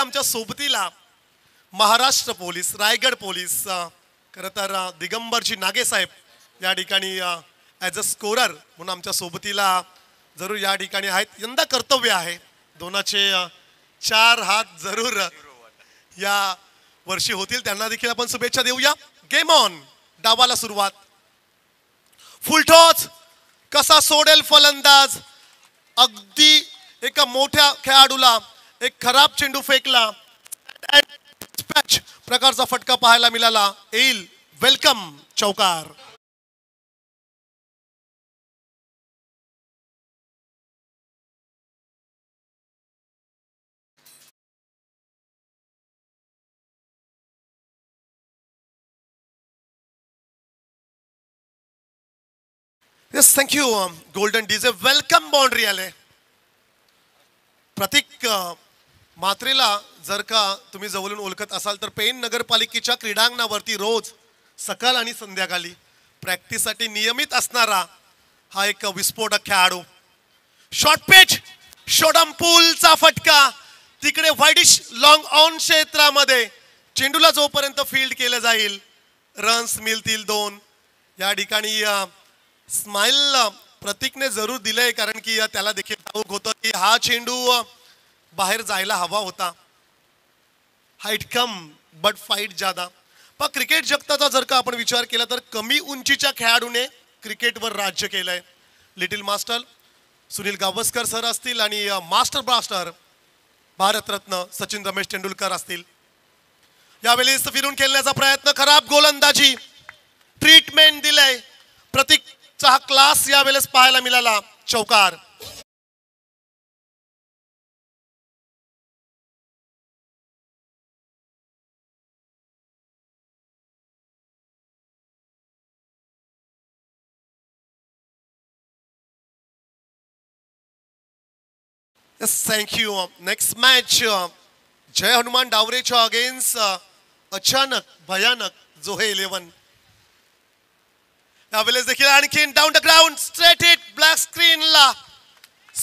आमच्या सोबतीला Maharashtra police, Raigad police, खरं तर दिगंबरजी नागे साहेब या ठिकाणी ॲज अ स्कोरर म्हणून आमच्या सोबतीला जरूर या ठिकाणी आहेत. यंदा कर्तव्य आहे, दोनाचे 4 हात जरूर या वर्षी होतील, त्यांना देखील आपण शुभेच्छा देऊया. Game on. डावाला सुरुवात. Full toss. कसा सोडेल फलंदाज. अगदी एका मोठ्या खेळाडूला एक खराब चेंडू फेकला. प्रकारचा फटका पाहायला मिळाला. येईल वेलकम चौकार. Yes, thank you golden DJ. Welcome boundary आले. प्रतीक म्हात्रेला जर का तुम्ही जवळून ओळखत असाल तर पेण नगरपालिकेच्या क्रीडांगणावरती रोज सकाळ आणि संध्याकाळी प्रॅक्टिससाठी नियमित असणारा हा एक विस्फोटक खेळाडू. Short pitch. शॉर्टम पूलचा फटका. तिकडे वाईडिश लॉंग ऑन क्षेत्रामध्ये चेंडूला जोपर्यंत फील्ड केलं जाईल रन्स मिळतील 2. या ठिकाणी स्माइल प्रतीकने जरूर दिलंय, कारण की त्याला देखील ठाऊक होतं की हा चेंडू बाहेर जायला हवा होता. हाईट कम बट फाईट ज्यादा. पण क्रिकेट जगताचा जर का आपण विचार केला तर कमी उंचीच्या खेळाडूने क्रिकेटवर राज्य केलंय. Little master Sunil Gavaskar sir असतील आणि मास्टर ब्लास्टर भारतरत्न सचिन रमेश तेंडुलकर असतील. यावेळेस फिरून खेळण्याचा प्रयत्न. खराब गोलंदाजी. ट्रीटमेंट दिलंय. प्रतीकचा हा क्लास यावेळेस पाहायला मिळाला. चौकार. Yes, thank you. Next match, Jai Hanuman डावरेच्या अगेन्स्ट अचानक भयानक जो हे 11. यावेळेस देखील आणखीन down the ground. Straight hit. Black स्क्रीनला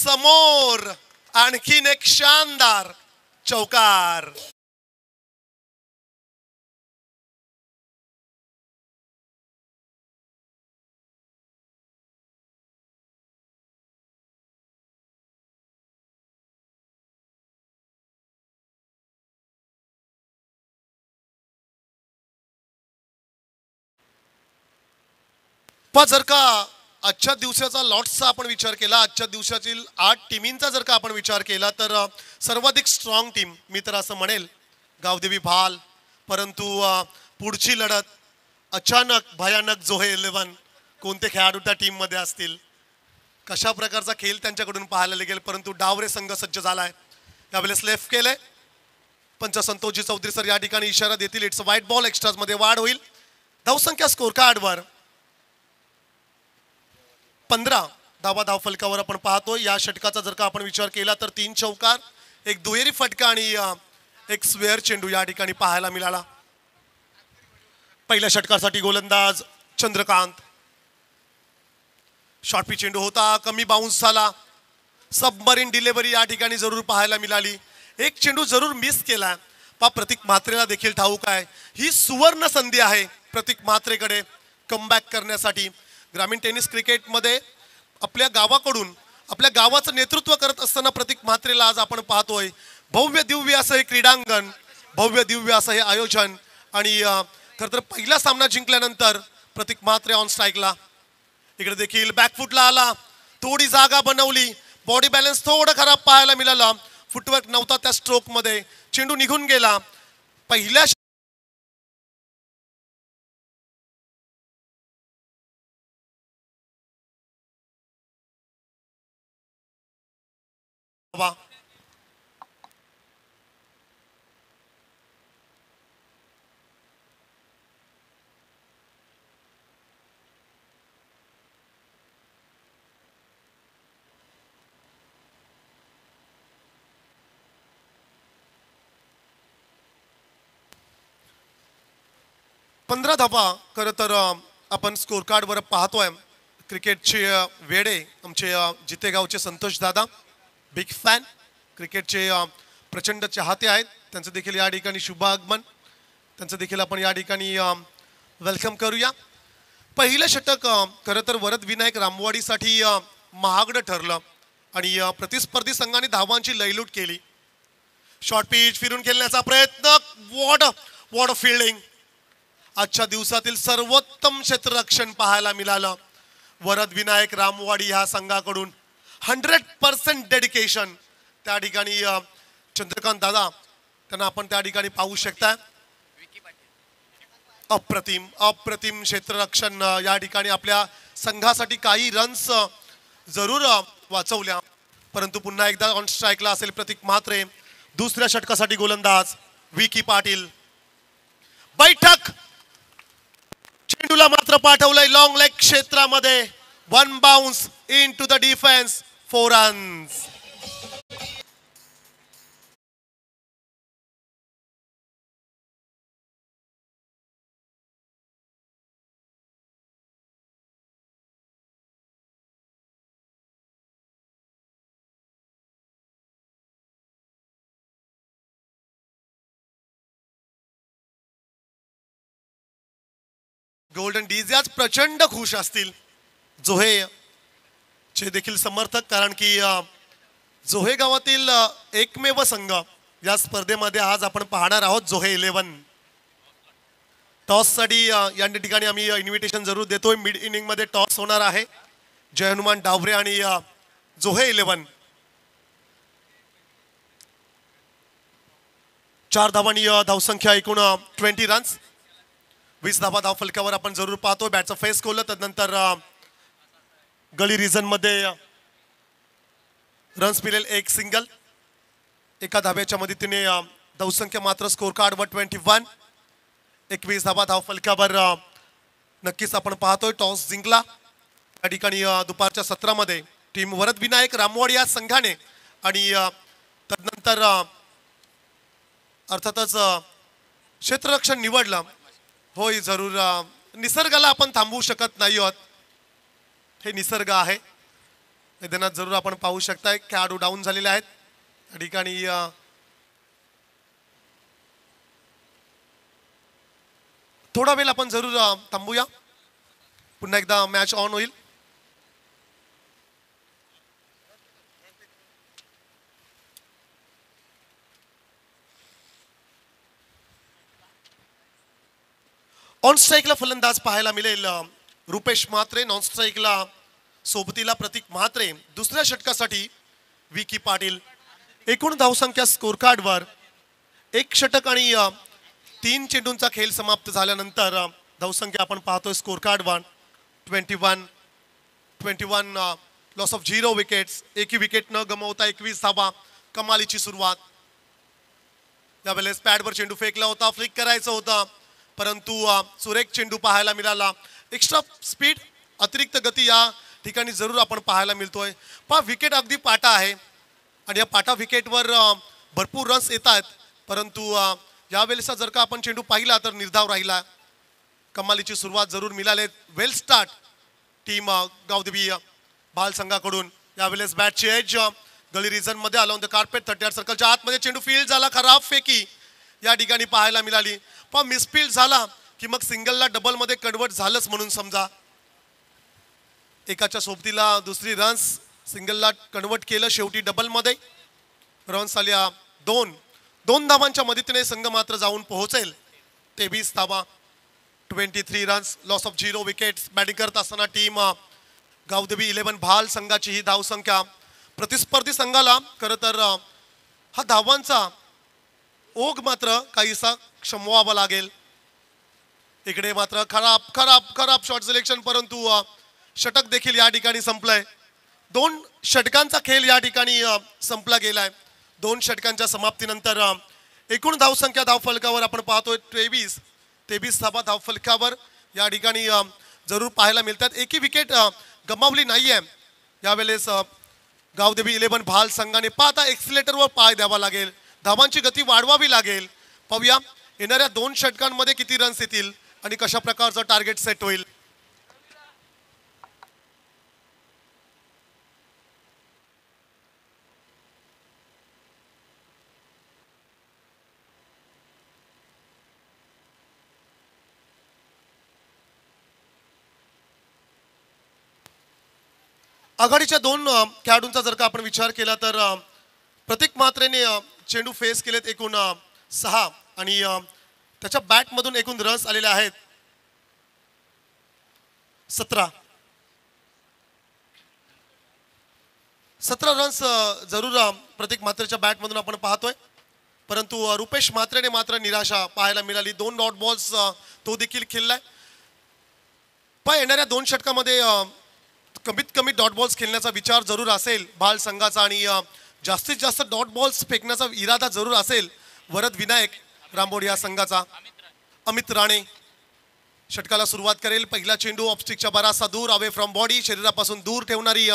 समोर. आणखीन एक शानदार चौकार. पण जर का आजच्या दिवसाचा लॉट्सचा आपण विचार केला, आजच्या दिवसातील 8 टीमींचा जर का आपण विचार केला तर सर्वाधिक स्ट्रॉंग टीम मी तर असं म्हणेल गावदेवी भाल. परंतु पुढची लढत अचानक भयानक जो हे 11. कोणते खेळाडू त्या टीममध्ये असतील, कशा प्रकारचा खेळ त्यांच्याकडून पाहायला लागेल. परंतु डावरे संघ सज्ज झालाय. यावेळेस लेफ्ट केलंय. पंच संतोषजी चौधरी सर या ठिकाणी इशारा देतील. It's white ball. एक्स्ट्राजमध्ये वाढ होईल. धावसंख्या स्कोर कार्डवर 15 धावा धाव फलकावर आपण पाहतो. या षटकाचा जर का आपण विचार केला तर 3 चौकार, एक दुहेरी फटका आणि एक स्वेअर चेंडू या ठिकाणी पाहायला मिळाला. पहिल्या षटकासाठी गोलंदाज चंद्रकांत. शॉर्ट पिच चेंडू होता, कमी बाउन्स झाला. सबमरीन डिलिव्हरी या ठिकाणी जरूर पाहायला मिळाली. एक चेंडू जरूर मिस केला. प्रतीक म्हात्रेला देखील ठाऊक आहे ही सुवर्ण संधी आहे प्रतीक म्हात्रेकडे कमबॅक करण्यासाठी. ग्रामीण टेनिस क्रिकेटमध्ये आपल्या गावाकडून आपल्या गावाचं नेतृत्व करत असताना प्रतीक म्हात्रेला आज आपण पाहतोय. भव्य दिव्य असं हे क्रीडांगण, भव्य दिव्य असं हे आयोजन. आणि खरं तर पहिला सामना जिंकल्यानंतर प्रतीक म्हात्रे ऑन स्ट्राईकला. इकडे देखील बॅकफुटला आला. थोडी जागा बनवली. बॉडी बॅलन्स थोडं खराब पाहायला मिळाला. फुटवर्क नव्हता त्या स्ट्रोकमध्ये. चेंडू निघून गेला. पहिल्या वा 15 धावा खरं तर आपण स्कोर कार्डवर पाहतोय. क्रिकेटचे वेडे आमचे जितेगावचे संतोष दादा, बिग फॅन. क्रिकेटचे प्रचंड चाहते आहेत, त्यांचं देखील या ठिकाणी शुभ आगमन, त्यांचं देखील आपण या ठिकाणी वेलकम करूया. पहिलं षटक खरं तर वरद विनायक रामवाडीसाठी महागडं ठरलं आणि प्रतिस्पर्धी संघाने धावांची लयलूट केली. शॉर्ट पिच फिरून खेळण्याचा प्रयत्न, वॉट अ फिल्डिंग. आजच्या दिवसातील सर्वोत्तम क्षेत्ररक्षण पाहायला मिळालं वरद विनायक रामवाडी ह्या संघाकडून. 100% डेडिकेशन त्या ठिकाणी चंद्रकांत दादा त्यांना आपण त्या ठिकाणी पाहू शकता. अप्रतिम क्षेत्ररक्षण या ठिकाणी आपल्या संघासाठी काही रन्स जरूर वाचवल्या, परंतु पुन्हा एकदा ऑन स्ट्राईकला असेल प्रतीक म्हात्रे. दुसऱ्या षटकासाठी गोलंदाज विकी पाटील. बैठक चेंडूला मात्र पाठवलंय लॉंग लेग क्षेत्रामध्ये. 1 bounce into the defence, 4 runs. Golden डीज आज प्रचंड खुश असतील जोहे चे देखील समर्थक, कारण की जोहे गावातील एकमेव संघ या स्पर्धेमध्ये आज आपण पाहणार आहोत जोहे 11. टॉससाठी या ठिकाणी आम्ही इन्व्हिटेशन जरूर देतोय. मिड इनिंग मध्ये टॉस होणार आहे. जय हनुमान डावरे आणि जोहे 11. 4 धावांनी धावसंख्या एकूण 20 रन्स. 20 धावा धाव फलकावर आपण जरूर पाहतोय. बॅटचा फेस खोललं त्यानंतर गली रिजन मध्ये रन्स मिळेल एक सिंगल. एका धाब्याच्या मदतीने धावसंख्या मात्र स्कोर कार्डवर 21. 21 धावा धाव फलकावर नक्कीच आपण पाहतोय. टॉस जिंकला या ठिकाणी दुपारच्या सत्रामध्ये टीम वरद विनायक रामवाडी या संघाने आणि त्यानंतर अर्थातच क्षेत्ररक्षण निवडलं. होय जरूर, निसर्गाला आपण थांबवू शकत नाही आहोत, हे निसर्ग आहे. मैदानात जरूर आपण पाहू शकताय खेळाडू डाऊन झालेले आहेत या ठिकाणी. थोडा वेळ आपण जरूर थांबूया, पुन्हा एकदा मॅच ऑन होईल. ऑन स्ट्राईकला फलंदाज पाहायला मिळेल रुपेश म्हात्रे. नॉन स्ट्राईकला सोबतीला प्रतीक म्हात्रे. दुसऱ्या षटकासाठी विकी पाटील. एकूण धावसंख्या स्कोर कार्डवर 1 षटक आणि 3 चेंडूंचा खेळ समाप्त झाल्यानंतर धावसंख्या आपण पाहतोय स्कोर कार्डवर 21. Loss of 0 wickets. एकही विकेट न गमावता 21 धावा. कमालीची सुरुवात. यावेळेस पॅडवर चेंडू फेकला होता, फ्लिक करायचं होतं, परंतु सुरेख चेंडू पाहायला मिळाला. एक्स्ट्रा स्पीड, अतिरिक्त गती या ठिकाणी जरूर आपण पाहायला मिळतोय. पहा विकेट अगदी पाटा आहे आणि या पाटा विकेटवर भरपूर रन्स येत आहेत, परंतु यावेळेचा जर का आपण चेंडू पाहिला तर निर्धाव राहिला. कमालीची सुरुवात जरूर मिळाली. वेल स्टार्ट टीम गावदेवी बाल संघाकडून. यावेळेस बॅटची एज गली रिजन मध्ये अलॉंग द कार्पेट 38 सर्कलच्या आतमध्ये चेंडू फील्ड झाला. खराब फेकी या ठिकाणी पाहायला मिळाली. पण मिसफील्ड झाला की मग सिंगलला डबल मध्ये कन्वर्ट झालंच म्हणून समजा. एकाच्या सोबतीला दुसरी रन्स सिंगलला कन्वर्ट केलं, शेवटी डबल मध्ये रन्स आल्या 2 धावांच्या मदतीने संघ मात्र जाऊन पोहोचेल 23 धावा. 23 runs. Loss of 0 wickets. Batting करत असताना टीम गावदेवी 11 भाल संघाची ही धावसंख्या. प्रतिस्पर्धी संघाला खरं तर हा धावांचा ओघ मात्र काहीसा क्षमवावा लागेल. इकडे मात्र खराब शॉट सिलेक्शन, परंतु षटक देखील या ठिकाणी संपलंय. 2 षटकांचा खेळ या ठिकाणी संपला गेलाय. 2 षटकांच्या समाप्तीनंतर एकूण धावसंख्या धावफलकावर आपण पाहतोय 23 धावा धावफलकावर या ठिकाणी जरूर पाहायला मिळतात. एकही विकेट गमावली नाहीये यावेळेस गावदेवी 11 भाल संघाने. पाहता एक्सिलेटरवर पाय द्यावा लागेल, धावांची गती वाढवावी लागेल. पाहूया येणाऱ्या 2 षटकांमध्ये किती रन्स येतील आणि कशा प्रकारचं टार्गेट सेट होईल. आघाडीच्या दोन खेळाडूंचा जर का आपण विचार केला तर प्रतीक म्हात्रेने चेंडू फेस केलेत एकूण 6 आणि त्याच्या बॅटमधून एकूण रन्स आलेले आहेत 17. 17 रन्स जरूर प्रतीक म्हात्रेच्या बॅटमधून आपण पाहतोय, परंतु रुपेश म्हात्रेने मात्र निराशा पाहायला मिळाली. 2 डॉट बॉल्स तो देखील खेळलाय. पण येणाऱ्या 2 षटकामध्ये कमीत कमी डॉट बॉल्स खेळण्याचा विचार जरूर असेल भाल संघाचा आणि जास्तीत जास्त डॉट बॉल्स फेकण्याचा इरादा जरूर असेल वरद विनायक रामबोड या संघाचा. अमित राणे षटकाला सुरुवात करेल. पहिला चेंडू ऑफस्टिकच्या बराचसा दूर, अवे फ्रॉम बॉडी, शरीरापासून दूर ठेवणारी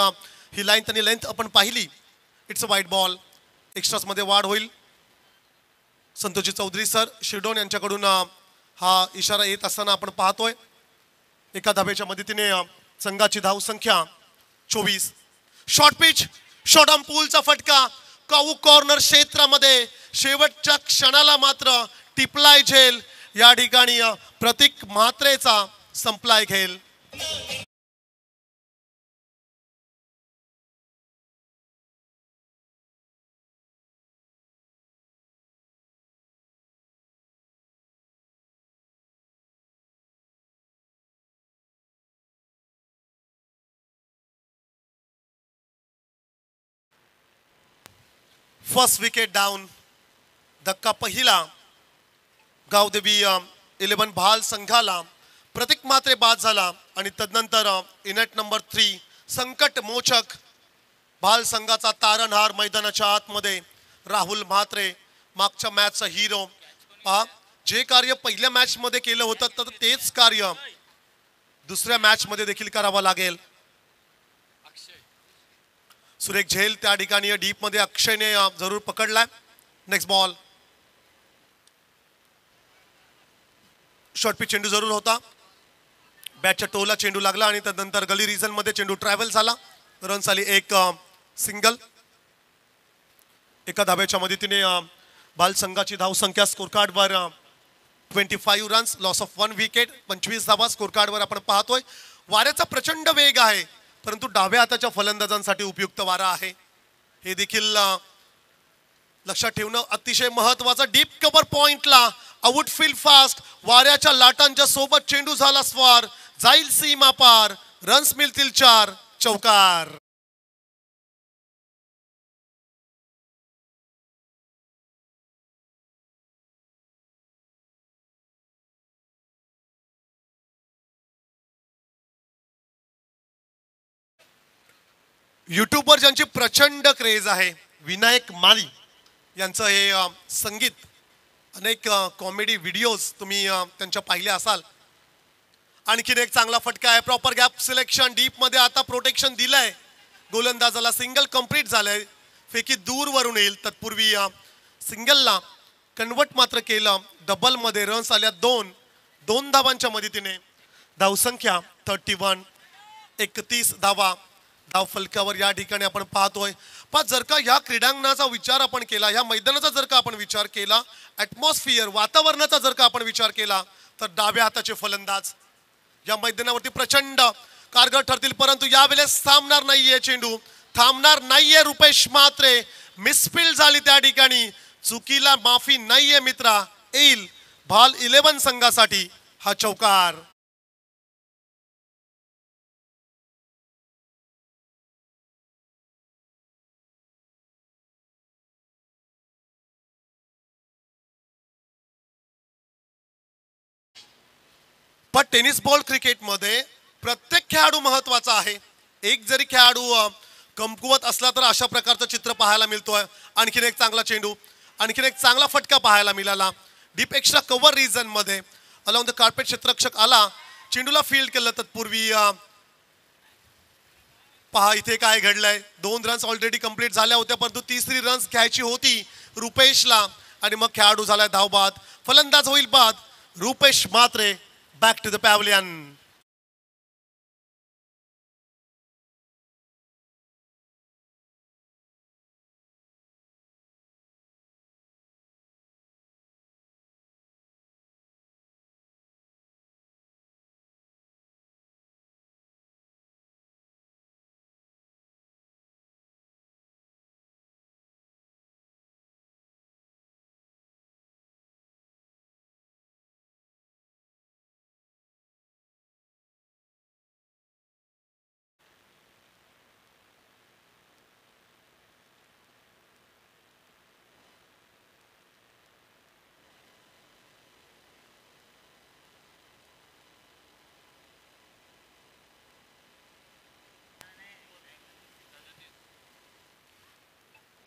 ही लाईन त्यांनी लेंथ आपण पाहिली. इट्स अ वाईट बॉल. एक्स्ट्रासमध्ये वाढ होईल. संतोषजी चौधरी सर शिरडोन यांच्याकडून हा इशारा येत असताना आपण पाहतोय. एका धाब्याच्या मदतीने संघाची धाव संख्या 24. शॉर्ट पिच, शॉर्ट आर्म पूलचा फटका काऊ कॉर्नर क्षेत्रामध्ये शेवटच्या क्षणाला मात्र टिपलाय झेल. या ठिकाणी प्रतीक म्हात्रेचा संपलाय खेळ. First wicket down. धक्का पहिला गावदेवी 11 भाल संघाला. प्रतीक म्हात्रे बाद झाला आणि तदनंतर इनेट नंबर 3 संकट मोचक भाल संघाचा तारणहार मैदानाच्या आतमध्ये राहुल म्हात्रे, मागच्या मॅचचा हिरो. पहा, जे कार्य पहिल्या मॅच मध्ये केलं होतं तर तेच कार्य दुसऱ्या मॅच मध्ये देखील करावं लागेल. सुरेख झेल त्या ठिकाणी डीप मध्ये अक्षयने जरूर पकडलाय. Next ball. शॉर्ट पिच चेंडू जरूर होता. बॅटच्या टोला चेंडू लागला आणि त्यानंतर गली रिजन मध्ये चेंडू ट्रॅव्हल झाला. रन्स आली एक सिंगल. एका धाब्याच्या मदतीने बाल संघाची धाव संख्या स्कोर कार्डवर 25 रन्स, लॉस ऑफ 1 विकेट, 25 धावा स्कोर कार्डवर आपण पाहतोय. वाऱ्याचा प्रचंड वेग आहे, परंतु डाव्या हाताच्या फलंदाजांसाठी उपयुक्त वारा आहे हे देखील लक्षात ठेवणं अतिशय महत्त्वाचं. डीप कव्हर पॉइंटला आउटफील्ड फास्ट, वाऱ्याच्या लाटांच्या सोबत चेंडू झाला स्वार, जाईल सीमा पार, रन्स मिळतील 4, चौकार. यूट्यूबवर ज्यांची प्रचंड क्रेज आहे, विनायक माली यांचं हे संगीत, अनेक कॉमेडी व्हिडिओज तुम्ही त्यांच्या पाहिल्या असाल. आणखीन एक चांगला फटका आहे. प्रॉपर गॅप सिलेक्शन, डीप मध्ये आता प्रोटेक्शन दिलंय. गोलंदाजाला सिंगल कंप्लीट झालंय. फेकी दूर वरून येईल. तत्पूर्वी सिंगलला कन्वर्ट मात्र केलं. डबल मध्ये रन्स आल्या 2 धावांच्या मदतीने. धावसंख्या 31, 31 धावा धाव फलकावर या ठिकाणी आपण पाहतोय. पण जर का या क्रीडांगणाचा विचार आपण केला, या मैदानाचा जर का आपण विचार केला, ॲटमॉस्फिअर वातावरणाचा जर का आपण विचार केला, तर डाव्या हाताचे फलंदाज या मैदानावरती प्रचंड कारगर ठरतील. परंतु यावेळेस थांबणार नाहीये चेंडू, थांबणार नाहीये रुपेश म्हात्रे. मिसफील्ड झाली त्या ठिकाणी. चुकीला माफी नाहीये मित्रा. येईल भाल 11 संघासाठी हा चौकार. पण टेनिस बॉल क्रिकेटमध्ये प्रत्येक खेळाडू महत्वाचा आहे. एक जरी खेळाडू कमकुवत असला तर अशा प्रकारचं चित्र पाहायला मिळतोय. आणखीन एक चांगला चेंडू, आणखीन एक चांगला फटका पाहायला मिळाला. डीप एक्स्ट्रा कव्हर रिजन मध्ये अलाउंड द कार्पेट क्षेत्ररक्षक आला, चेंडूला फील्ड केलं. तत्पूर्वी पहा इथे काय घडलंय. 2 रन्स ऑलरेडी कंप्लीट झाल्या होत्या, परंतु तिसरी रन्स घ्यायची होती रुपेशला आणि मग खेळाडू झालाय धावबाद. फलंदाज होईल बाद. Rupesh Mhatre back to the pavilion.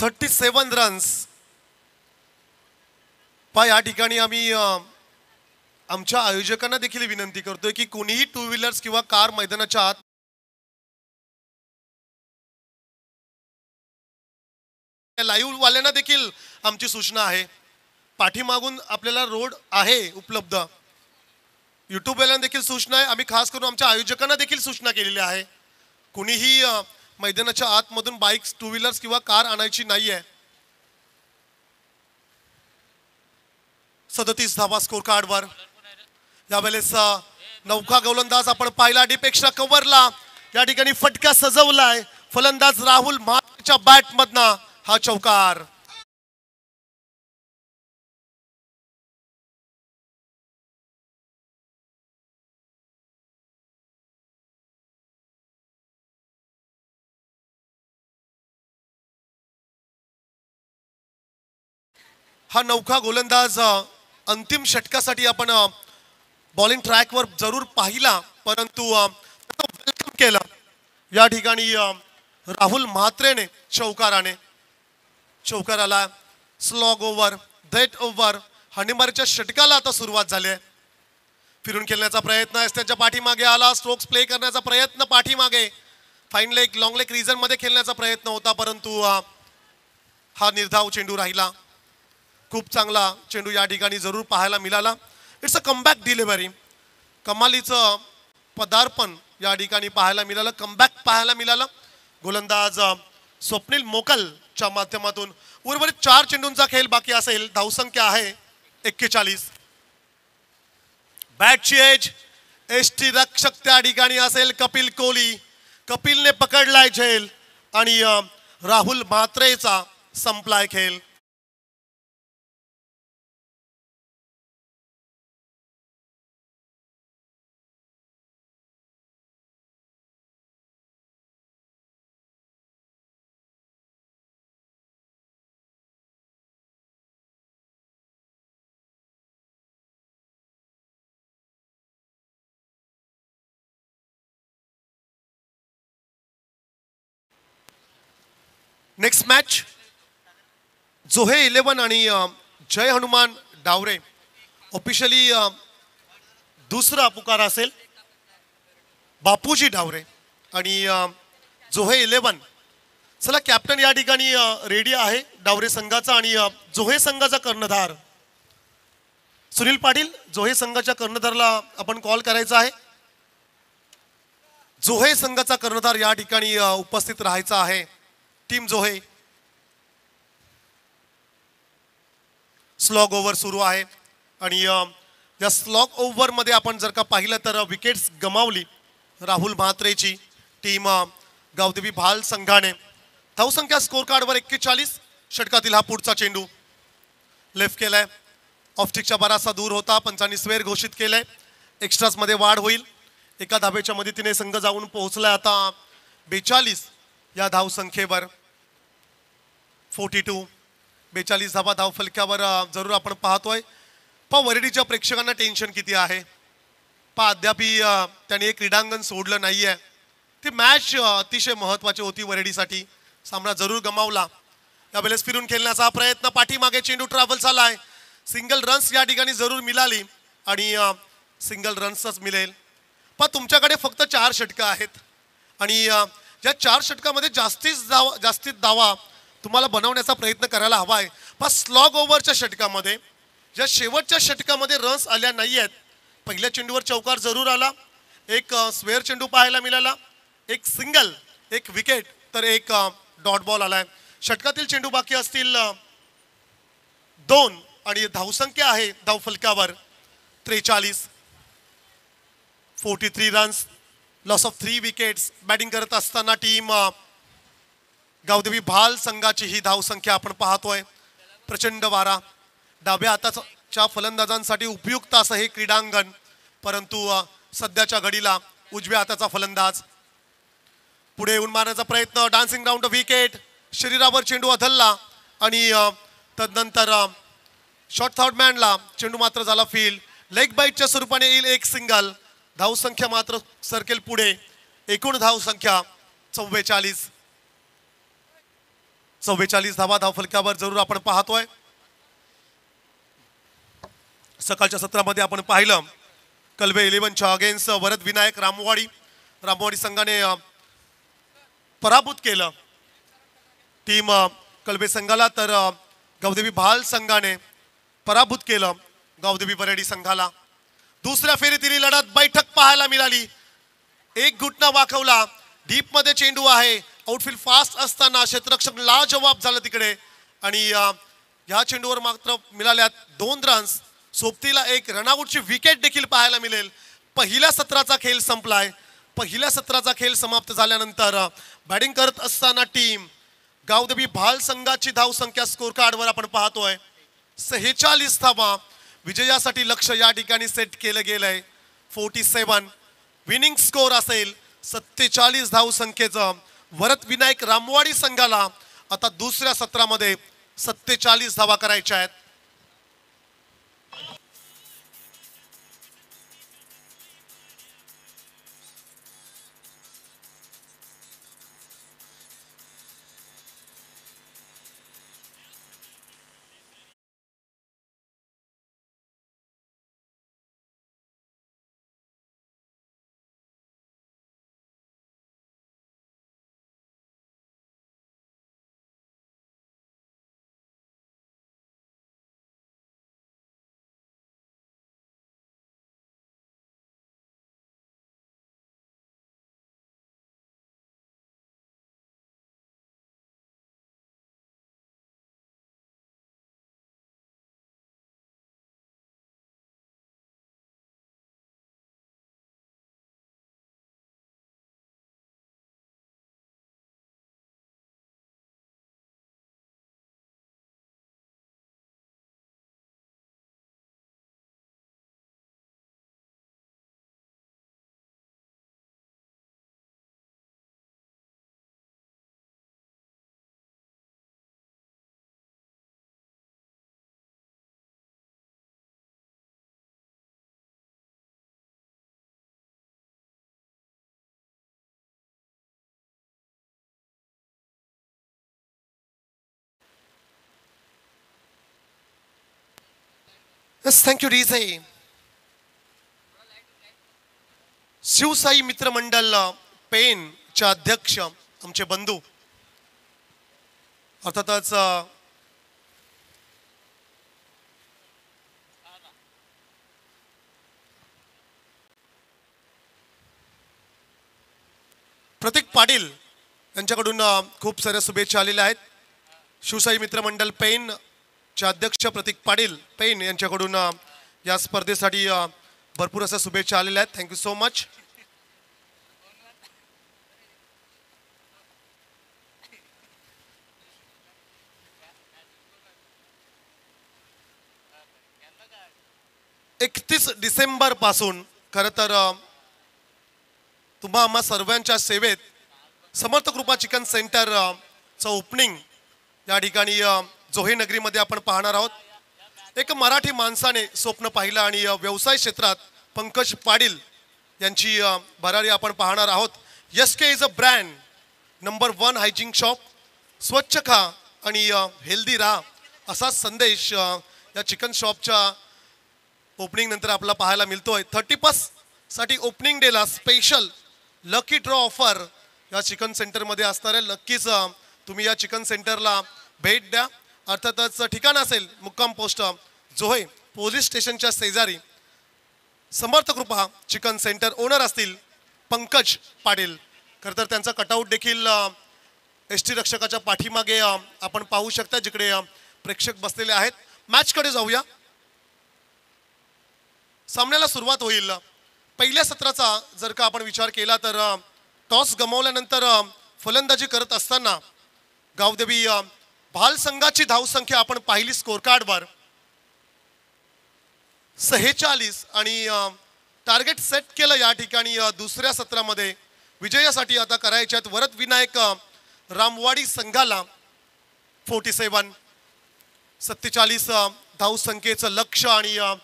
37 runs. पहा या ठिकाणी आम्ही आमच्या आयोजकांना देखील विनंती करतोय की कोणीही टू व्हीलर्स किंवा कार मैदानाच्या आत लाईव्ह वाल्यांना देखील आमची सूचना आहे. पाठीमागून आपल्याला रोड आहे उपलब्ध. युट्यूब वाल्यांना देखील सूचना आहे. आम्ही खास करून आमच्या आयोजकांना देखील सूचना केलेली आहे. कुणीही मैदानाच्या आतमधून बाईक्स टू व्हीलर्स किंवा कार आणायची नाहीये. 37 धावा स्कोर कार्डवर. यावेळेस नौका गोलंदाज आपण पाहिला डीपेक्षा कव्हरला. या ठिकाणी फटका सजवलाय फलंदाज राहुल महात्रेच्या बॅट मधनं हा चौकार. हा नौका गोलंदाज अंतिम षटकासाठी आपण बॉलिंग ट्रॅकवर जरूर पाहिला, परंतु वेलकम केलं या ठिकाणी राहुल म्हात्रेने चौकार आला. Slog over, death over. हाणीमारीच्या षटकाला आता सुरुवात झाली आहे. फिरून खेळण्याचा प्रयत्न त्याच्या पाठीमागे आला. स्ट्रोक्स प्ले करण्याचा प्रयत्न पाठीमागे. Fine leg long leg region मध्ये खेळण्याचा प्रयत्न होता, परंतु हा निर्धाव चेंडू राहिला. खूप चांगला चेंडू या ठिकाणी जरूर पाहायला मिळाला. It's a comeback delivery. कमालीचं पदार्पण या ठिकाणी पाहायला मिळालं. कमबॅक पाहायला मिळालं. गोलंदाज स्वप्नील मोकलच्या माध्यमातून. उर्वरित 4 चेंडूंचा खेळ बाकी असेल. धावसंख्या आहे 41. बॅटची एज एसटी रक्षक त्या ठिकाणी असेल कपिल कोहली. कपिलने पकडलाय झेल आणि राहुल म्हात्रेचा संपलाय खेळ. नेक्स्ट मॅच जोहे 11 आणि जय हनुमान डावरे. ऑफिशियली दुसरा पुकार असेल बापूजी डावरे आणि जोहे 11. चला कॅप्टन या ठिकाणी रेडी आहे डावरे संघाचा आणि जोहे संघाचा कर्णधार सुनील पाटील. जोहे संघाच्या कर्णधारला आपण कॉल करायचा आहे. जोहे संघाचा कर्णधार या ठिकाणी उपस्थित राहायचा आहे. टीम जोहे. स्लॉग ओव्हर सुरू आहे आणि या स्लॉग ओव्हर मध्ये आपण जर का पाहिलं तर विकेट्स गमावली राहुल म्हात्रेची टीम गावदेवी भाल संघाने. धावसंख्या स्कोर कार्डवर 41. षटकातील हा पुढचा चेंडू लेफ्ट केलाय. ऑफस्टिकच्या बराचसा दूर होता. पंचांनी स्वेर घोषित केलंय. एक्स्ट्राज मध्ये वाढ होईल. एका धावेच्या मदतीने संघ जाऊन पोहोचलाय आता 42 या धावसंख्येवर. 42 42 धावा धाव फलकावर जरूर आपण पाहतोय. वरडीच्या प्रेक्षकांना टेन्शन किती आहे. अद्याप त्याने एक क्रीडांगण सोडलं नाहीये. ती मॅच अतिशय महत्वाची होती वरडीसाठी. सामना जरूर गमावला. यावेळेस फिरून खेळण्याचा प्रयत्न. पाठीमागे चेंडू ट्रॅव्हल झालाय. सिंगल रन्स या ठिकाणी जरूर मिळाली आणि सिंगल रन्सच मिळेल. तुमच्याकडे फक्त 4 षटकं आहेत आणि या 4 षटकामध्ये जास्तीत धावा तुम्हाला बनवण्याचा प्रयत्न करायला हवा आहे. स्लॉग ओव्हरच्या षटकामध्ये ज्या शेवटच्या षटकामध्ये रन्स आल्या नाही आहेत. पहिल्या चेंडूवर चौकार जरूर आला. एक स्वेअर चेंडू पाहायला मिळाला. एक सिंगल, एक विकेट तर एक डॉट बॉल आलाय. षटकातील चेंडू बाकी असतील 2 आणि धावसंख्या आहे धाव फलकावर 43. 43 runs. Loss of 3 wickets. Batting करत असताना टीम गावदेवी भाल संघाची ही धावसंख्या आपण पाहतोय. प्रचंड वारा. डाव्या हाताच्या फलंदाजांसाठी उपयुक्त असं हे क्रीडांगण, परंतु सध्याच्या घडीला उजव्या हाताचा फलंदाज. पुढे येऊन मारण्याचा प्रयत्न. Dancing round wicket. शरीरावर चेंडू अधलला आणि तदनंतर शॉर्ट थर्ड मॅनला चेंडू मात्र झाला फील्ड. लेग बाईटच्या स्वरूपाने येईल एक सिंगल. धावसंख्या मात्र सर्केल पुढे. एकूण धावसंख्या 44. 44 धावा धावफलकावर जरूर आपण पाहतोय. सकाळच्या सत्रामध्ये आपण पाहिलं कलबे 11च्या अगेन्स्ट वरद विनायक रामवाडी संघाने पराभूत केलं टीम कलबे संघाला, तर गावदेवी भाल संघाने पराभूत केलं गावदेवी वरेडी संघाला. दुसऱ्या फेरीतील लढत बैठक पाहायला मिळाली. एक घुटना वाकवला, डीप मध्ये चेंडू आहे, आउटफील्ड फास्ट असताना क्षेत्ररक्षक लाजवाब झालं तिकडे आणि या चेंडूवर मात्र मिळाल्यात 2 रन्स. सोबतीला एक रनआउटची विकेट देखील पाहायला मिळेल. पहिल्या सत्राचा खेळ संपलाय. पहिल्या सत्राचा खेळ समाप्त झाल्यानंतर बॅटिंग करत असताना टीम गावदेवी भाल संघाची धावसंख्या स्कोर कार्डवर आपण पाहतोय 46 धावा. विजयासाठी लक्ष्य या ठिकाणी सेट केलं गेलंय 47. विनिंग स्कोर असेल 47 धावसंख्येचं. वरद विनायक रामवाडी संघाला आता दुसऱ्या सत्रामध्ये 47 धावा करायच्या आहेत. Yes, thank you, Rizai. Shivsai मित्रमंडळ पेन चे अध्यक्ष आमचे बंधू अर्थातच प्रतीक पाटील यांच्याकडून खूप साऱ्या शुभेच्छा आलेल्या आहेत. शिवसाई मित्रमंडळ पेन चे अध्यक्ष प्रतीक पाटील पेन यांच्याकडून या स्पर्धेसाठी भरपूर अशा शुभेच्छा आलेल्या आहेत. Thank you so much. डिसेंबर पासून खरं तर तुम्हा आम्हा सर्वांच्या सेवेत समर्थ कृपा चिकन सेंटर चं ओपनिंग या ठिकाणी जोहे नगरीमध्ये आपण पाहणार आहोत. एक मराठी माणसाने स्वप्न पाहिलं आणि व्यवसाय क्षेत्रात पंकज पाटील यांची भरारी आपण पाहणार आहोत. SK is a brand number 1 hygiene shop. स्वच्छ खा आणि हेल्दी राहा असा संदेश या चिकन शॉपच्या ओपनिंग नंतर आपल्याला पाहायला मिळतोय. 31 साठी ओपनिंग डेला स्पेशल लकी ड्रॉ ऑफर या चिकन सेंटरमध्ये असणार आहे. नक्कीच तुम्ही या चिकन सेंटरला भेट द्या. अर्थातच ठिकाण असेल मुक्काम पोस्ट जोहे पोलीस स्टेशनच्या शेजारी. समर्थ कृपा चिकन सेंटर ओनर असतील पंकज पाटील. खरं तर त्यांचा कटआउट देखील एसटी रक्षकाच्या पाठीमागे आपण पाहू शकता जिकडे प्रेक्षक बसलेले आहेत. मॅचकडे जाऊया. सामन्याला सुरुवात होईल. पहिल्या सत्राचा जर का आपण विचार केला तर टॉस गमावल्यानंतर फलंदाजी करत असताना गावदेवी भाल संघाची धावसंख्या आपण पाहिली स्कोर कार्डवर 46 आणि टार्गेट सेट केलं या ठिकाणी दुसऱ्या सत्रामध्ये. विजयासाठी आता करायच्यात वरद विनायक रामवाडी संघाला 47 धावसंख्येचं लक्ष्य आणि या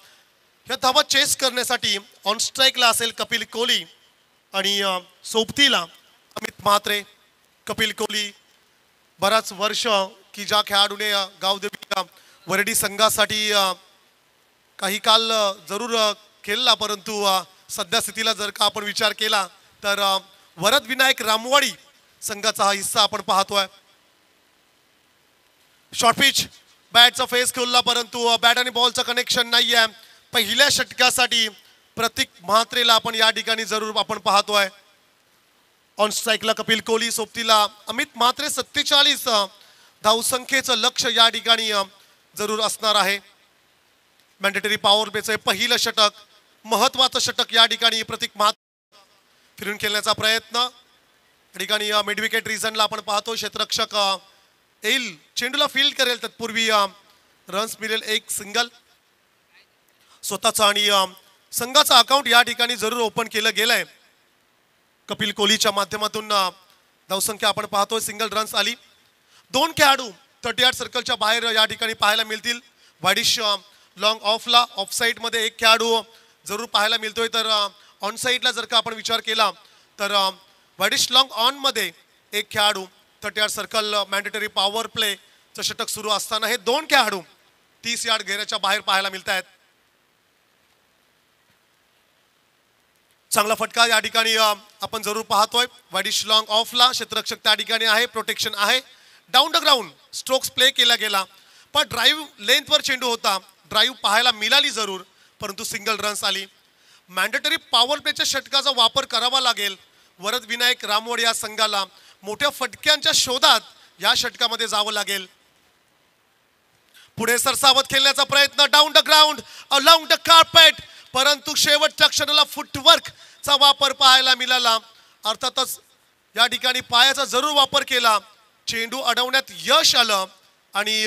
धावा चेस करण्यासाठी ऑन स्ट्राईकला असेल कपिल कोहली आणि सोबतीला अमित म्हात्रे. कपिल कोहली बराच वर्ष की ज्या खेळाडूने गावदेवी वरडी संघासाठी काही काल जरूर खेळला, परंतु सध्या स्थितीला जर का आपण विचार केला तर वरद विनायक रामवाडी संघाचा हा हिस्सा आपण पाहतोय. शॉर्ट पिच बॅटचा फेस खोलला, परंतु बॅट आणि बॉलचं कनेक्शन नाही आहे. पहिल्या षटकासाठी प्रतीक म्हात्रेला आपण या ठिकाणी जरूर आपण पाहतोय. ऑन स्ट्राईकला कपिल कोहली, सोबतीला अमित म्हात्रे. 47 धावसंख्येचं लक्ष या ठिकाणी जरूर असणार आहे. मॅन्डेटरी पॉवर प्लेचं पहिलं षटक, महत्वाचं षटक या ठिकाणी प्रतीक म्हात्रे फिरून खेळण्याचा प्रयत्न. या ठिकाणी मिड विकेट रिझनला आपण पाहतो. क्षेत्ररक्षक येईल, चेंडूला फील्ड करेल, तत्पूर्वी रन्स मिळेल एक सिंगल. स्वतःचं आणि संघाचं अकाउंट या ठिकाणी जरूर ओपन केलं गेलंय. कपिल कोहलीच्या माध्यमातून धावसंख्या आपण पाहतोय, सिंगल रन्स आली. 2 खेळाडू 38 सर्कलच्या बाहेर या ठिकाणी पाहायला मिळतील. वाडिश लॉंग ऑफला, ऑफ साईड मध्ये एक खेळाडू जरूर पाहायला मिळतोय. तर ऑन साईडला जर का आपण विचार केला तर वाडिश लॉंग ऑन मध्ये एक खेळाडू 38 सर्कल मॅन्डेटरी पॉवर प्लेचं षटक सुरू असताना हे 2 खेळाडू 30 यार्ड घेऱ्याच्या बाहेर पाहायला मिळत आहेत. चांगला फटका या ठिकाणी आपण जरूर पाहतोय. वाडिश लॉंग ऑफला क्षेत्ररक्षक त्या ठिकाणी आहे, प्रोटेक्शन आहे. Down the ground strokes play केला गेला, पण ड्राईव्ह लेंथवर चेंडू होता. ड्राईव्ह पाहायला मिळाली जरूर, परंतु सिंगल रन्स आली. मॅन्डेटरी पॉवर प्लेच्या षटकाचा वापर करावा लागेल वरद विनायक रामवाडी या संघाला. मोठ्या फटक्यांच्या शोधात या षटकामध्ये जावं लागेल. पुढे सरसावत खेळण्याचा प्रयत्न, down the ground along the carpet, परंतु शेवटच्या क्षणाला फुटवर्कचा वापर पाहायला मिळाला. अर्थातच या ठिकाणी पायाचा जरूर वापर केला, चेंडू अडवण्यात यश आलं आणि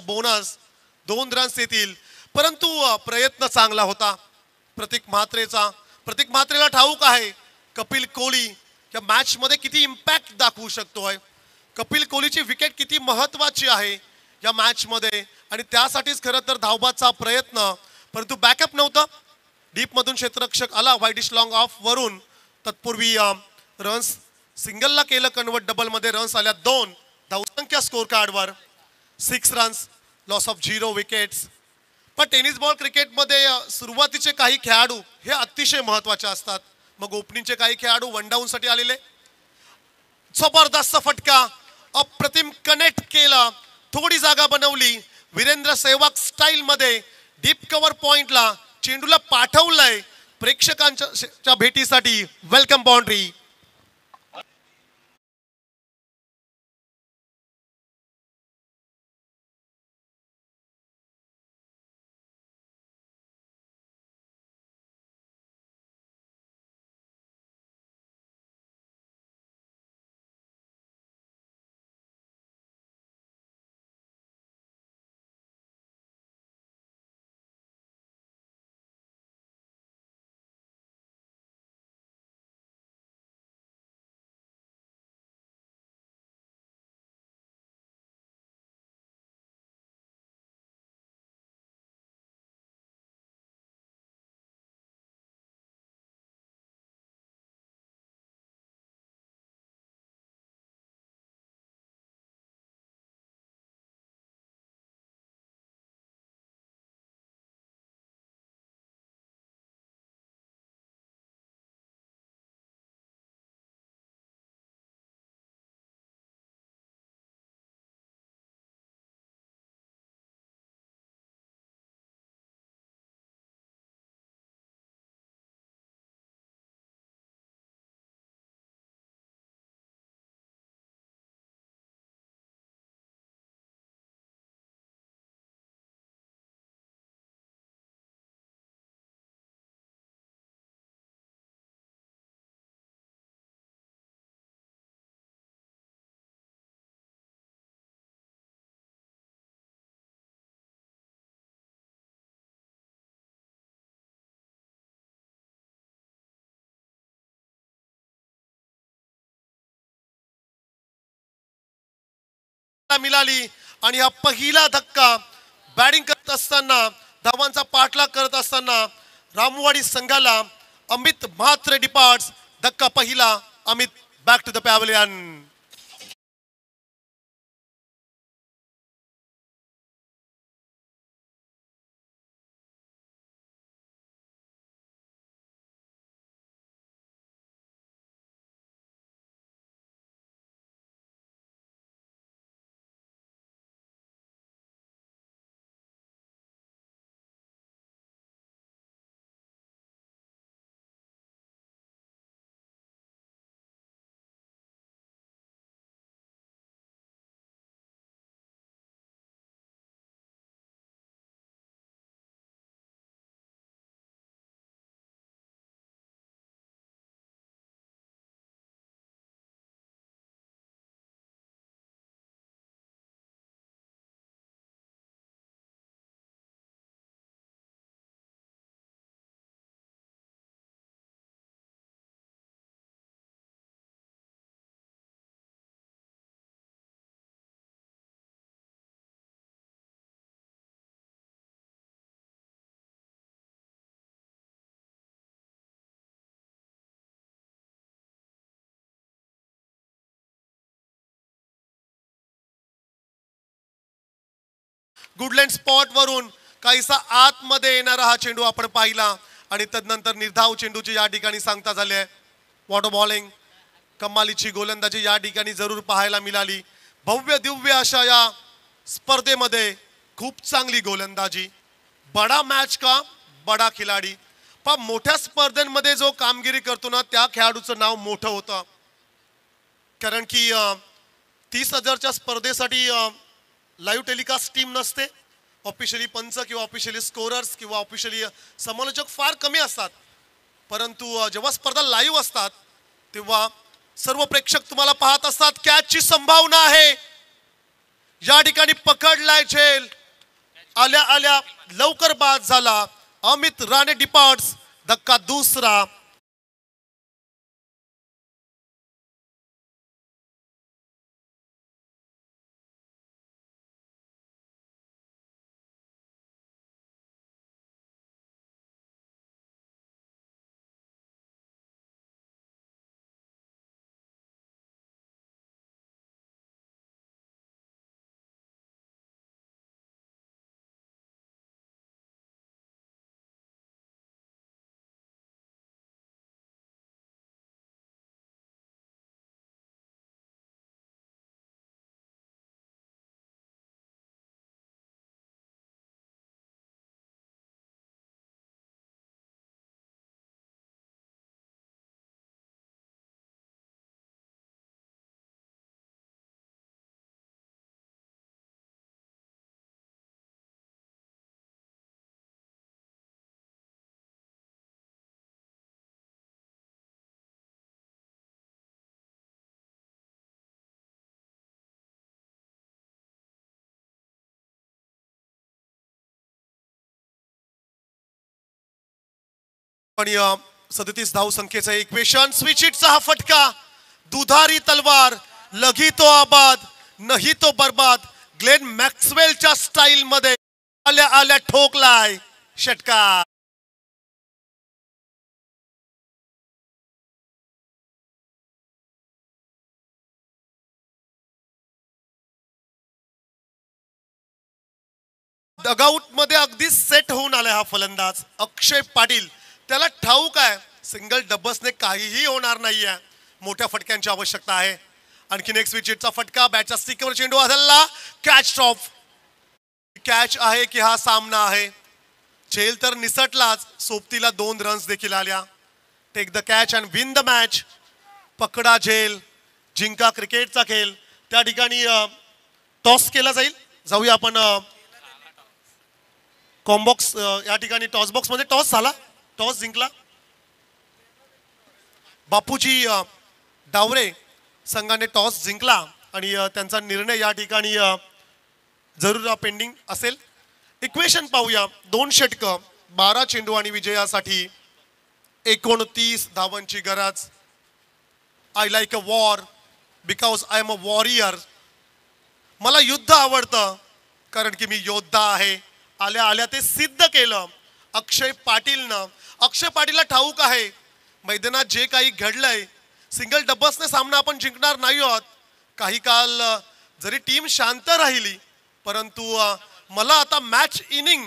बोनस 2 रन्स येतील. परंतु प्रयत्न चांगला होता प्रतीक म्हात्रेचा. प्रतीक म्हात्रेला ठाऊक आहे कपिल कोहली या मॅच मध्ये किती इम्पॅक्ट दाखवू शकतोय. कपिल कोहलीची विकेट किती महत्वाची आहे या मॅच मध्ये, आणि त्यासाठीच खरं तर धावबाचा प्रयत्न, परंतु बॅकअप नव्हतं. डीप मधून क्षेत्ररक्षक आला वाईडिश लॉंग ऑफ वरून. तत्पूर्वी रन्स सिंगलला केलं कन्वर्ट, डबल मध्ये रन्स आल्या 2. धावसंख्या स्कोर कार्डवर 6 रन्स, लॉस ऑफ 0 विकेट्स. पण टेनिस बॉल क्रिकेटमध्ये सुरुवातीचे काही खेळाडू हे अतिशय महत्वाचे असतात. मग ओपनिंगचे काही खेळाडू वन डाऊन साठी आलेले. जबरदस्त फटका, अप्रतिम कनेक्ट केला, थोडी जागा बनवली. वीरेंद्र सेहवाग स्टाईल मध्ये डीप कव्हर पॉइंटला चेंडूला पाठवलंय प्रेक्षकांच्या भेटीसाठी. Welcome boundary. मिळाली आणि हा पहिला धक्का बॅटिंग करत असताना धावांचा पाठलाग करत असताना रामवाडी संघाला अमित म्हात्रे डिपार्ट्स. धक्का पहिला. Amit back to the pavilion. Good length spot वरून काहीसा आतमध्ये येणारा हा चेंडू आपण पाहिला आणि तदनंतर निर्धाव चेंडूची या ठिकाणी सांगता झाले. वॉटर बॉलिंग कमालीची गोलंदाजी या ठिकाणी जरूर पाहायला मिळाली. भव्य दिव्य अशा या स्पर्धेमध्ये खूप चांगली गोलंदाजी. बडा मॅच का बडा खिलाडी. पण मोठ्या स्पर्धेमध्ये जो कामगिरी करतो ना त्या खेळाडूचं नाव मोठं होतं. कारण की 30,000च्या स्पर्धेसाठी लाईव्ह टेलिकास्ट टीम नसते. ऑफिशियली पंच किंवा ऑफिशियली स्कोरर्स किंवा ऑफिशियली समालोचक फार कमी असतात. परंतु जेव्हा स्पर्धा लाईव्ह असतात तेव्हा सर्व प्रेक्षक तुम्हाला पाहत असतात. कॅचची संभावना आहे. या ठिकाणी पकडलाय झेल. आल्या आल्या लवकर बाद झाला. अमित राणे डिपार्ट्स. धक्का दुसरा. पण 37 धाव संख्येचा इक्वेशन. स्विच हिटचा हा फटका. दुधारी तलवार. लगी तो आबाद नाही तो बर्बाद. ग्लेन मॅक्सवेलच्या स्टाईल मध्ये आल्या आल्या ठोकलाय षटकार. डगआउट मध्ये अगदी सेट होऊन आलाय हा फलंदाज अक्षय पाटील. त्याला ठाऊक आहे सिंगल डबल्सने काहीही होणार नाहीये. मोठ्या फटक्यांची आवश्यकता आहे. आणखीन एक स्विच हिटचा फटका. बॅटच्या स्टिकवर चेंडू हल्ला. Catch drop. कॅच आहे की हा सामना आहे. झेल तर निसटलाच. सोबतीला 2 रन्स देखील आल्या. Take the catch and win the match. पकडा झेल जिंका क्रिकेटचा खेळ. त्या ठिकाणी टॉस केला जाईल. जाऊया आपण कॉम्बॉक्स या ठिकाणी टॉस बॉक्स मध्ये टॉस झाला. टॉस जिंकला बापूजी डावरे संघाने. टॉस जिंकला आणि त्यांचा निर्णय या ठिकाणी जरूर पेंडिंग असेल. इक्वेशन पाहूया. 2 षटकं 12 चेंडू आणि विजयासाठी 29 धावांची गरज. I like a war because I am a warrior. मला युद्ध आवडतं कारण की मी योद्धा आहे. आल्या आल्या ते सिद्ध केलं अक्षय पाटीलनं. अक्षय पाटीलला ठाऊक आहे मैदानात जे काही घडलंय, सिंगल डबल्सने सामना आपण जिंकणार नाही आहोत. काही काल जरी टीम शांत राहिली परंतु मला आता मॅच इनिंग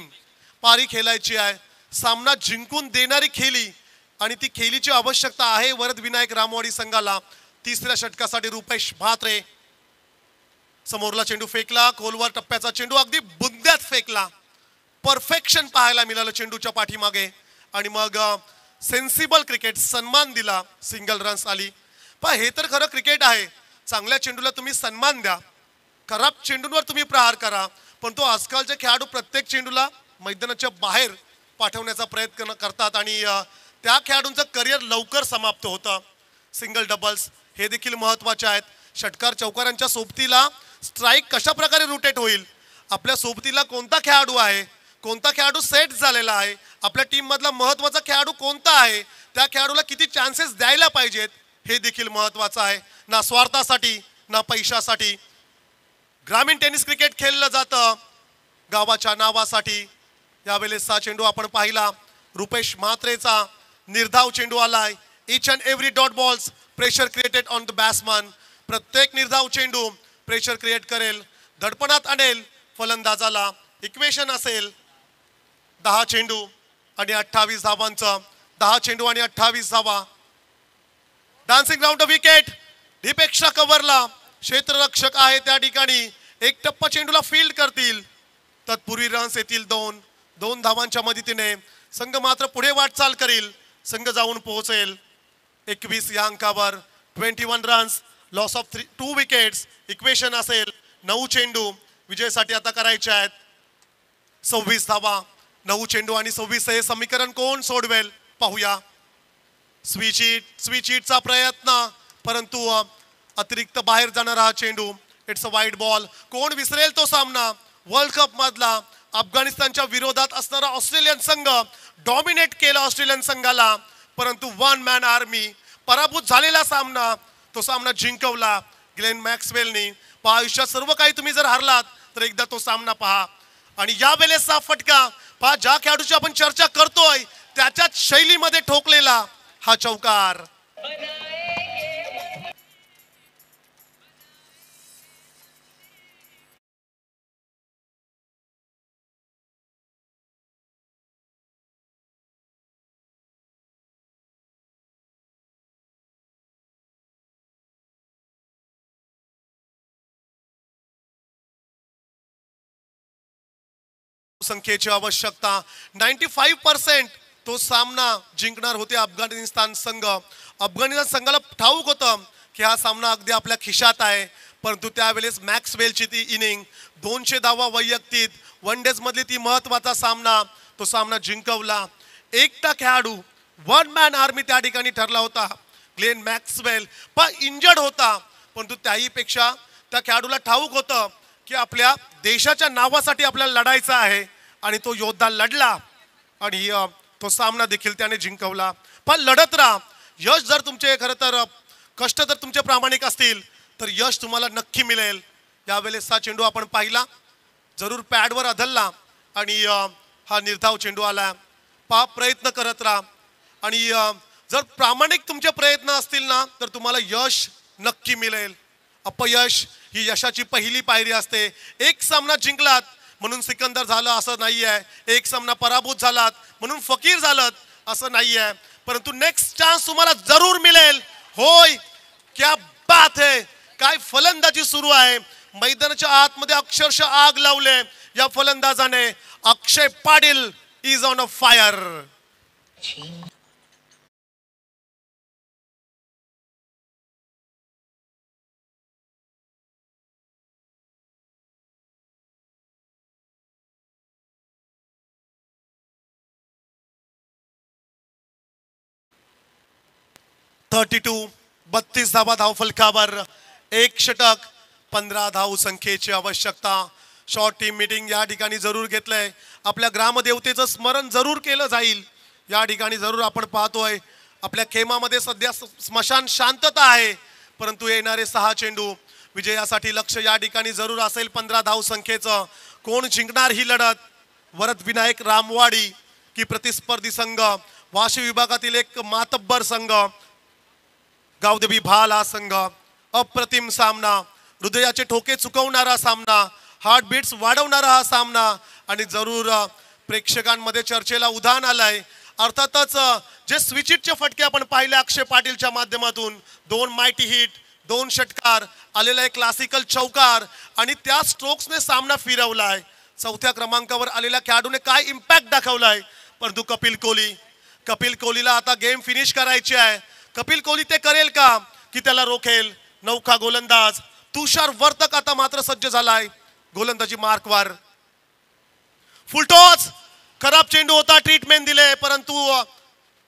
पारी खेळायची आहे. सामना जिंकून देणारी खेळी आणि ती खेळीची आवश्यकता आहे वरद विनायक रामवाडी संघाला. तिसऱ्या षटकासाठी रुपेश म्हात्रे समोरला चेंडू फेकला, खोलवर टप्प्याचा चेंडू अगदी बुंद्यात फेकला. परफेक्शन पाहायला मिळालं चेंडूच्या पाठीमागे आणि मग सेन्सिबल क्रिकेट, सन्मान दिला, सिंगल रन्स आली. पण हे तर खरं क्रिकेट आहे. चांगल्या चेंडूला तुम्ही सन्मान द्या, खराब चेंडूंवर तुम्ही प्रहार करा, पण तो आजकालचे खेळाडू प्रत्येक चेंडूला मैदानाच्या बाहेर पाठवण्याचा प्रयत्न करतात आणि त्या खेळाडूंचं करिअर लवकर समाप्त होतं. सिंगल डबल्स हे देखील महत्त्वाचे आहेत. षटकार चौकारांच्या सोबतीला स्ट्राईक कशा प्रकारे रोटेट होईल, आपल्या सोबतीला कोणता खेळाडू आहे, कोणता खेळाडू सेट झालेला आहे, आपल्या टीम मधला महत्त्वाचा खेळाडू कोणता आहे, त्या खेळाडूला किती चान्सेस द्यायला पाहिजेत हे देखील महत्त्वाचं आहे. ना स्वार्थासाठी ना पैशासाठी ग्रामीण टेनिस क्रिकेट खेळलं जातं गावाच्या नावासाठी. यावेळेस हा चेंडू आपण पाहिला, रुपेश म्हात्रेचा निर्धाव चेंडू आलाय. Each and every dot balls pressure created on the batsman. प्रत्येक निर्धाव चेंडू प्रेशर क्रिएट करेल, दडपणात आणेल फलंदाजाला. इक्वेशन असेल 10 चेंडू आणि 28 धावांचं. 10 चेंडू आणि 28 धावा. डान्सिंग राऊंड विकेट डीपेक्षा कव्हरला क्षेत्ररक्षक आहे त्या ठिकाणी. एक टप्पा चेंडूला फील्ड करतील, तत्पूर्वी रन्स येतील 2 धावांच्या मदतीने. संघ मात्र पुढे वाटचाल करील, संघ जाऊन पोहोचेल 21 या अंकावर. 21 runs, loss of 2 wickets. Equation असेल 9 चेंडू विजयासाठी आता करायचे आहेत. 26 धावा. 9 चेंडू आणि 26 हे समीकरण कोण सोडवेल पाहूया. स्विच चा प्रयत्न, परंतु अतिरिक्त बाहेर जाणारा हा चेंडू. It's a wide ball. कोण विसरेल तो सामना. वर्ल्ड कप मधला अफगाणिस्तानच्या विरोधात असणारा ऑस्ट्रेलियन संघ डॉमिनेट केला ऑस्ट्रेलियन संघाला, परंतु वन मॅन आर्मी पराभूत झालेला सामना, तो सामना जिंकवला ग्लेन मॅक्सवेलनी. पहा, आयुष्यात सर्व काही तुम्ही जर हरलात तर एकदा तो सामना पहा. आणि या वेळेसचा फटका पहा, ज्या खेळाडूची आपण चर्चा करतोय त्याच्याच शैलीमध्ये ठोकलेला हा चौकार. संख्येची आवश्यकता. 95% तो सामना जिंकणार होते अफगाणिस्तान संघ. अफगाणिस्तान संघाला ठाऊक होतं की हा सामना अगदी आपल्या खिशात आहे, परंतु त्यावेळेस मॅक्सवेलची ती इनिंग 200 धावा वैयक्तिक वन डेज मधली ती महत्वाचा सामना, तो सामना जिंकवला. एकटा खेळाडू वन मॅन आर्मी त्या ठिकाणी ठरला होता. ग्लेन मॅक्सवेल पण इंजर्ड होता, परंतु त्याहीपेक्षा त्या खेळाडूला ठाऊक होतं की आपल्या देशाच्या नावासाठी आपल्याला लढायचं आहे आणि तो योद्धा लढला आणि तो सामना देखील त्याने जिंकवला. पण लढत राहा. यश जर तुमचे खरं तर कष्ट जर तुमचे प्रामाणिक असतील तर यश तुम्हाला नक्की मिळेल. यावेळेस हा चेंडू आपण पाहिला, जरूर पॅडवर आदळला आणि हा निर्धाव चेंडू आला. पहा, प्रयत्न करत राहा आणि जर प्रामाणिक तुमचे प्रयत्न असतील ना तर तुम्हाला यश नक्की मिळेल. अपयश ही यशाची पहिली पायरी असते. एक सामना जिंकलात म्हणून सिकंदर झालं असं नाही आहे, एक सामना पराभूत झालात म्हणून फकीर झालात असं नाही आहे, परंतु नेक्स्ट चान्स तुम्हाला जरूर मिळेल. होय, क्या बात है. काय फलंदाजी सुरू आहे. मैदानाच्या आतमध्ये अक्षरशः आग लावले या फलंदाजाने. Akshay Patil is on a fire. 32 धावा धावफलकावर. एक षटक, 15 धाव संख्येची आवश्यकता. शॉर्ट टीम मीटिंग या ठिकाणी जरूर घेतलंय. आपल्या ग्रामदेवतेचं स्मरण जरूर केलं जाईल. या ठिकाणी जरूर आपण पाहतोय आपल्या खेमामध्ये सध्या स्मशान शांतता आहे, परंतु येणारे 6 चेंडू विजयासाठी लक्ष या ठिकाणी जरूर असेल 15 धाव संख्येचं. कोण जिंकणार ही लढत? वरद विनायक रामवाडी की प्रतिस्पर्धी संघ वाशी विभागातील एक मातब्बर संघ गावदेवी भाल हा संघ. अप्रतिम सामना, हृदयाचे ठोके चुकवणारा सामना, हार्टबीट्स वाढवणारा हा सामना आणि जरूर प्रेक्षकांमध्ये चर्चेला उधाण आलाय. अर्थातच जे स्विचिटचे फटके आपण पाहिले अक्षय पाटीलच्या माध्यमातून, 2 माइटी हिट, 2 षटकार, आलेला एक क्लासिकल चौकार आणि त्या स्ट्रोक्सने सामना फिरवलाय. 4थ्या क्रमांकावर आलेल्या खेळाडूने काय इम्पॅक्ट दाखवलाय. परंतु कपिल कोहलीला आता गेम फिनिश करायची आहे. कपिल कोहली ते करेल का की त्याला रोखेल? नौका गोलंदाज तुषार वर्तक आता मात्र सज्ज झालाय गोलंदाजी मार्कवर. फुलटॉस, खराब चेंडू होता, ट्रीटमेंट दिले, परंतु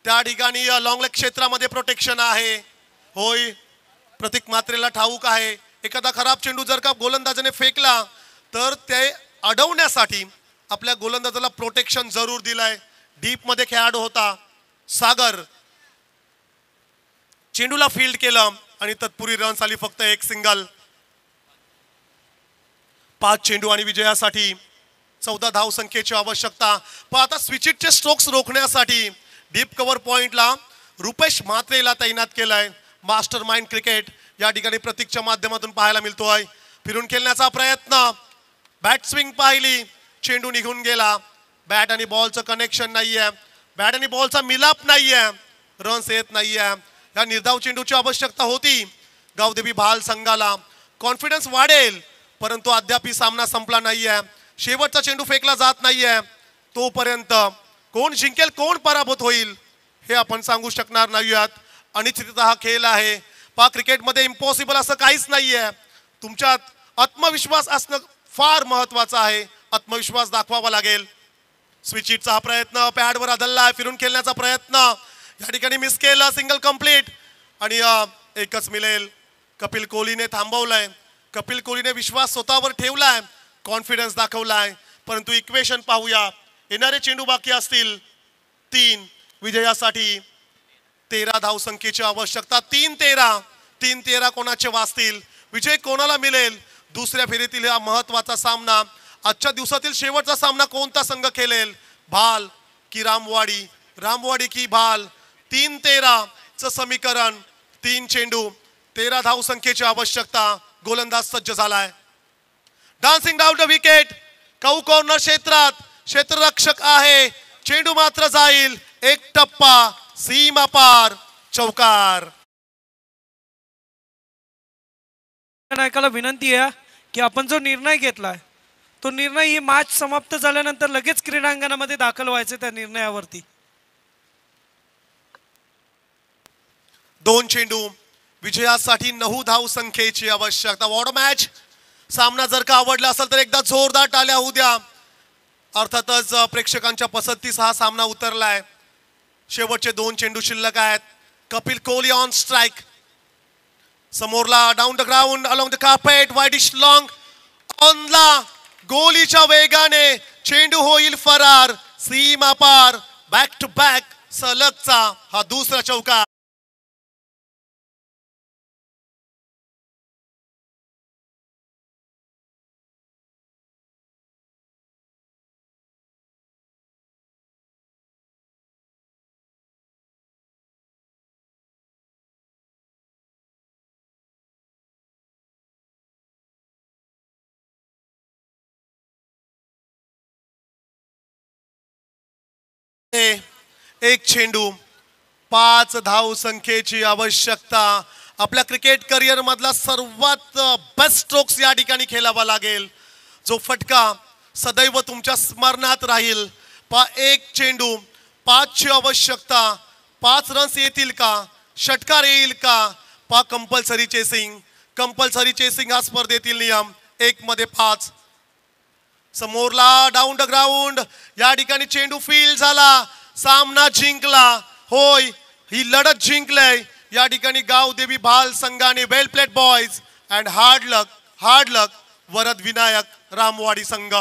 त्या ठिकाणी लॉंग लेग क्षेत्रामध्ये प्रोटेक्शन आहे. होय, प्रतीक मात्रेला ठाऊक आहे एखादा खराब चेंडू जर का गोलंदाजाने फेकला तर ते अडवण्यासाठी आपल्या गोलंदाजाला प्रोटेक्शन जरूर दिलाय. डीप मध्ये खेळाडू होता सागर, चेंडूला फील्ड केलं आणि तत्पुरी रन्स आली फक्त एक सिंगल. 5 चेंडू आणि विजयासाठी 14 धाव संख्येची आवश्यकता. पण आता स्विचिटचे स्ट्रोक्स रोखण्यासाठी डीप कव्हर पॉइंटला रुपेश म्हात्रेला तैनात केलाय. मास्टर माइंड क्रिकेट या ठिकाणी प्रतीकच्या माध्यमातून पाहायला मिळतोय. फिरून खेळण्याचा प्रयत्न, बॅट स्विंग पाहिली, चेंडू निघून गेला. बॅट आणि बॉलचं कनेक्शन नाहीये, बॅट आणि बॉलचा मिलाप नाहीये, रन्स येत नाहीये. या निर्धाव चेंडूची आवश्यकता होती गावदेवी भाल संघाला. कॉन्फिडन्स वाढेल, परंतु अद्याप सामना संपला नाहीये. शेवटचा चेंडू फेकला जात नाहीये. तोपर्यंत कोण जिंकेल कोण पराभूत होईल हे आपण सांगू शकणार नाहीत. अनिश्चितता हा खेळ आहे. क्रिकेटमध्ये इम्पॉसिबल असं काहीच नाहीये. तुमच्यात आत्मविश्वास असणं फार महत्वाचं आहे. आत्मविश्वास दाखवावा लागेल. स्विचिटचा हा प्रयत्न पॅडवर आदळलाय, फिरून खेळण्याचा प्रयत्न या ठिकाणी मिस केलं. सिंगल कंप्लीट आणि एकच मिळेल. कपिल कोहलीने थांबवलंय. कपिल कोहलीने विश्वास स्वतःवर ठेवलाय, कॉन्फिडन्स दाखवलाय. परंतु इक्वेशन पाहूया. येणारे चेंडू बाकी असतील 3. विजयासाठी 13 धाव संख्येची आवश्यकता. 3-13 कोणाचे वाचतील? विजय कोणाला मिळेल? दुसऱ्या फेरीतील हा महत्वाचा सामना. आजच्या दिवसातील शेवटचा सामना कोणता संघ खेळेल? भाल की रामवाडी? रामवाडी की भाल? 3-13 चं समीकरण. 3 चेंडू 13 धाव संख्येची आवश्यकता. गोलंदाज सज्ज झालाय. Dancing down the wicket. कौ कॉर्नर क्षेत्रात क्षेत्ररक्षक आहे. चेंडू मात्र जाईल एक टप्पा सीमा पार. चौकार. नायकाला विनंती आहे की आपण जो निर्णय घेतलाय तो निर्णय ही मॅच समाप्त झाल्यानंतर लगेच क्रीडांगणामध्ये दाखल व्हायचे त्या निर्णयावरती. 2 चेंडू विजयासाठी 9 धाव संख्येची आवश्यकता. What match. सामना जर का आवडला असेल तर एकदा जोरदार टाळ्या होऊ द्या. अर्थातच प्रेक्षकांच्या पसंतीस हा सामना उतरलाय. शेवटचे 2 चेंडू शिल्लक आहेत. Kapil Kohli on strike. समोरला down the ground along the carpet, wideish long ऑनला. गोलीच्या वेगाने चेंडू होईल फरार. सीमा पार. बॅक टू बॅक सलगचा हा दुसरा चौकार. एक चेंडू 5 धाव संख्येची आवश्यकता. आपल्या क्रिकेट करिअर मधला सर्वात बेस्ट स्ट्रोक्स या ठिकाणी खेळावा लागेल. जो फटका सदैव तुमच्या स्मरणात राहील. एक चेंडू 5 ची आवश्यकता. 5 रन्स येतील का? षटकार येईल का? कंपल्सरी चेसिंग हा स्पर्धेतील नियम. 1 मध्ये 5. समोरला डाऊन द ग्राउंड या ठिकाणी चेंडू फील्ड झाला. सामना जिंकला. होय, ही लढत जिंकलंय या ठिकाणी गावदेवी भाल संघाने. वेल प्लेड बॉयज अँड हार्ड लक वरद विनायक रामवाडी संघ.